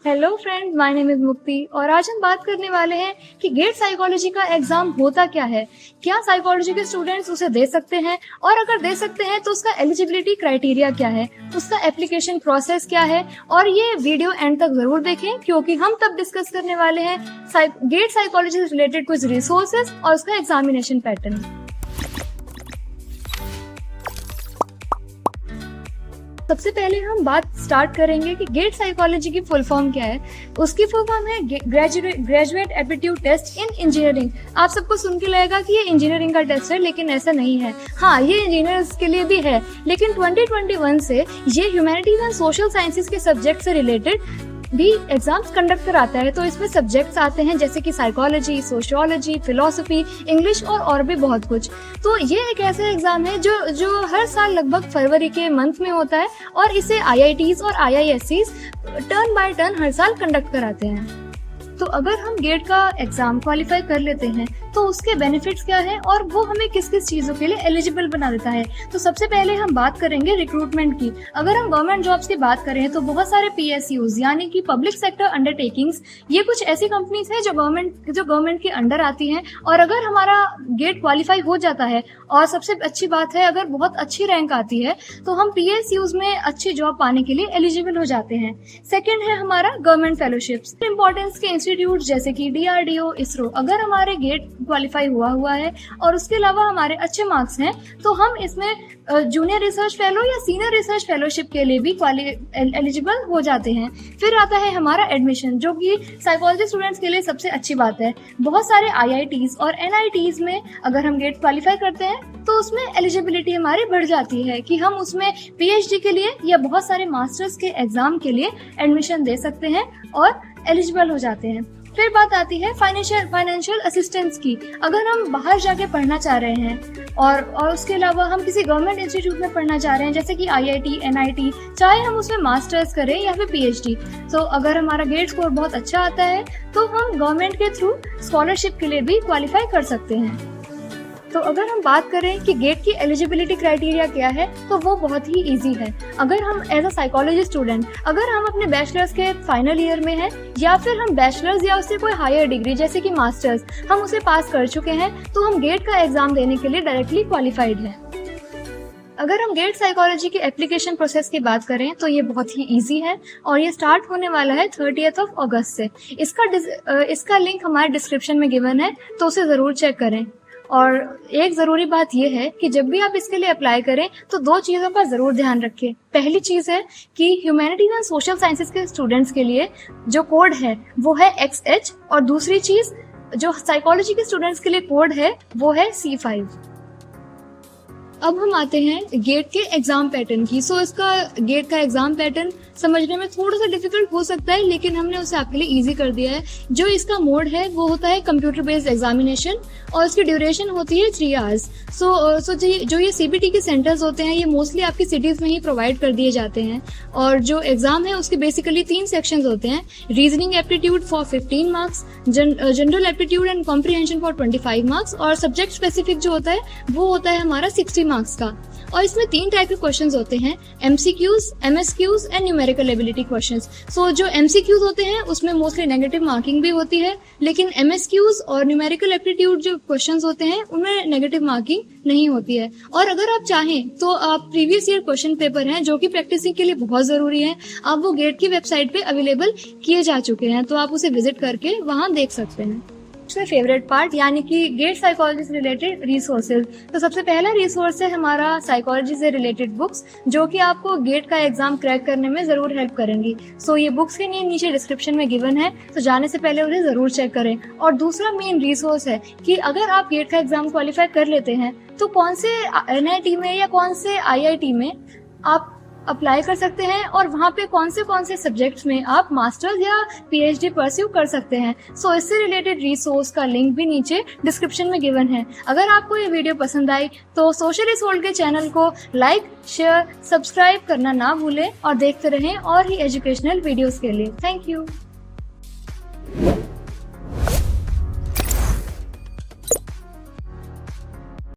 Hello friend, my name is मुक्ति और आज हम बात करने वाले हैं कि गेट साइकोलॉजी का एग्जाम होता क्या है, क्या साइकोलॉजी के स्टूडेंट्स उसे दे सकते हैं और अगर दे सकते हैं तो उसका एलिजिबिलिटी क्राइटेरिया क्या है, उसका एप्लीकेशन प्रोसेस क्या है। और ये वीडियो एंड तक जरूर देखें क्योंकि हम तब डिस्कस करने वाले हैं गेट साइकोलॉजी से रिलेटेड कुछ रिसोर्सेज और उसका एग्जामिनेशन पैटर्न। सबसे पहले हम बात स्टार्ट करेंगे कि गेट साइकोलॉजी की फुल फॉर्म क्या है। उसकी फुल फॉर्म है graduate aptitude test in engineering. आप सबको सुन के लगेगा कि ये इंजीनियरिंग का टेस्ट है, लेकिन ऐसा नहीं है। हाँ, ये इंजीनियर्स के लिए भी है, लेकिन 2021 से ये ह्यूमैनिटीज एंड सोशल साइंसेज के सब्जेक्ट से रिलेटेड भी एग्जाम्स कंडक्ट कराता है। तो इसमें सब्जेक्ट्स आते हैं जैसे कि साइकोलॉजी, सोशियोलॉजी, फिलोसफी, इंग्लिश और भी बहुत कुछ। तो ये एक ऐसा एग्जाम है जो हर साल लगभग फरवरी के मंथ में होता है और इसे IITs और IIScs turn by turn her साल कंडक्ट कराते हैं। तो अगर हम गेट का एग्जाम क्वालिफाई कर लेते हैं तो उसके बेनिफिट्स क्या है और वो हमें किस किस चीजों के लिए एलिजिबल बना देता है। तो सबसे पहले हम बात करेंगे रिक्रूटमेंट की। अगर हम गवर्नमेंट जॉब्स की बात करें तो बहुत सारे PSUs यानी कि पब्लिक सेक्टर अंडरटेकिंग्स, ये कुछ ऐसी कंपनीज है जो गवर्नमेंट के अंडर आती हैं। और अगर हमारा गेट क्वालिफाई हो जाता है और सबसे अच्छी बात है अगर बहुत अच्छी रैंक आती है तो हम PSUs में अच्छी जॉब पाने के लिए एलिजिबल हो जाते हैं। सेकेंड है हमारा गवर्नमेंट फेलोशिप्स। इंपॉर्टेंस के इंस्टीट्यूट जैसे कि DRDO, ISRO, अगर हमारे गेट क्वालिफाई हुआ है और उसके अलावा हमारे अच्छे मार्क्स हैं तो हम इसमें जूनियर रिसर्च फेलो या सीनियर रिसर्च फेलोशिप के लिए भी एलिजिबल हो जाते हैं। फिर आता है हमारा एडमिशन, जो कि साइकोलॉजी स्टूडेंट्स के लिए सबसे अच्छी बात है। बहुत सारे IITs और NITs में अगर हम गेट क्वालिफाई करते हैं तो उसमें एलिजिबिलिटी हमारी बढ़ जाती है कि हम उसमें PhD के लिए या बहुत सारे मास्टर्स के एग्जाम के लिए एडमिशन दे सकते हैं और एलिजिबल हो जाते हैं। फिर बात आती है फाइनेंशियल असिस्टेंस की। अगर हम बाहर जाके पढ़ना चाह रहे हैं और उसके अलावा हम किसी गवर्नमेंट इंस्टीट्यूट में पढ़ना चाह रहे हैं जैसे कि IIT, NIT, चाहे हम उसमें मास्टर्स करें या फिर PhD, तो अगर हमारा गेट स्कोर बहुत अच्छा आता है तो हम गवर्नमेंट के थ्रू स्कॉलरशिप के लिए भी क्वालिफाई कर सकते हैं। तो अगर हम बात करें कि गेट की एलिजिबिलिटी क्राइटेरिया क्या है तो वो बहुत ही इजी है। अगर हम एज अ साइकोलॉजी स्टूडेंट, अगर हम अपने बैचलर्स के फाइनल ईयर में हैं या फिर हम बैचलर्स या उससे कोई हायर डिग्री जैसे कि मास्टर्स हम उसे पास कर चुके हैं तो हम गेट का एग्जाम देने के लिए डायरेक्टली क्वालिफाइड हैं। अगर हम गेट साइकोलॉजी के एप्लीकेशन प्रोसेस की बात करें तो ये बहुत ही इजी है और ये स्टार्ट होने वाला है 30th of August से। इसका लिंक हमारे डिस्क्रिप्शन में गिवन है, तो उसे ज़रूर चेक करें। और एक ज़रूरी बात यह है कि जब भी आप इसके लिए अप्लाई करें तो दो चीज़ों का ज़रूर ध्यान रखें। पहली चीज़ है कि ह्यूमैनिटीज एंड सोशल साइंसेज के स्टूडेंट्स के लिए जो कोड है वो है XH और दूसरी चीज़ जो साइकोलॉजी के स्टूडेंट्स के लिए कोड है वो है C5। अब हम आते हैं गेट के एग्जाम पैटर्न की। इसका गेट का एग्जाम पैटर्न समझने में थोड़ा सा डिफिकल्ट हो सकता है, लेकिन हमने उसे आपके लिए इजी कर दिया है। जो इसका मोड है वो होता है कंप्यूटर बेस्ड एग्जामिनेशन और इसकी ड्यूरेशन होती है 3 hours। जो ये CBT के सेंटर्स होते हैं ये मोस्टली आपकी सिटीज में ही प्रोवाइड कर दिए जाते हैं। और जो एग्जाम है उसके बेसिकली 3 सेक्शंस होते हैं। Reasoning aptitude for 15 marks, general aptitude and comprehension for 25 marks और सब्जेक्ट स्पेसिफिक जो होता है वो होता है हमारा 60 मार्क्स का। और इसमें 3 टाइप के क्वेश्चंस होते हैं, MCQs, MSQs and numerical ability questions. जो MCQs होते हैं उसमें मोस्टली नेगेटिव मार्किंग भी होती है, लेकिन MSQs और न्यूमेरिकल एप्टीट्यूड जो क्वेश्चंस होते हैं उनमें नेगेटिव मार्किंग नहीं होती है। और अगर आप चाहें तो आप प्रीवियस ईयर क्वेश्चन पेपर हैं जो कि प्रैक्टिसिंग के लिए बहुत जरूरी है, आप वो गेट की वेबसाइट पे अवेलेबल किए जा चुके हैं, तो आप उसे विजिट करके वहां देख सकते हैं। फेवरेट पार्ट यानी कि गेट साइकोलॉजी से रिलेटेड रिसोर्सेज। तो सबसे पहला रिसोर्स है हमारा साइकोलॉजी से रिलेटेड बुक्स, जो कि आपको गेट का एग्जाम क्रैक करने में जरूर हेल्प करेंगी। ये बुक्स के नीचे डिस्क्रिप्शन में गिवन है, तो जाने से पहले उन्हें जरूर चेक करें। और दूसरा मेन रिसोर्स है कि अगर आप गेट का एग्जाम क्वालिफाई कर लेते हैं तो कौन से NIT में या कौन से IIT में आप अप्लाई कर सकते हैं और वहाँ पे कौन से सब्जेक्ट्स में आप मास्टर्स या PhD परस्यू कर सकते हैं। इससे रिलेटेड रिसोर्स का लिंक भी नीचे डिस्क्रिप्शन में गिवन है। अगर आपको ये वीडियो पसंद आई तो सोशल रिसोल्ट के चैनल को लाइक, शेयर, सब्सक्राइब करना ना भूलें और देखते रहें और ही एजुकेशनल वीडियोस के लिए। Thank you.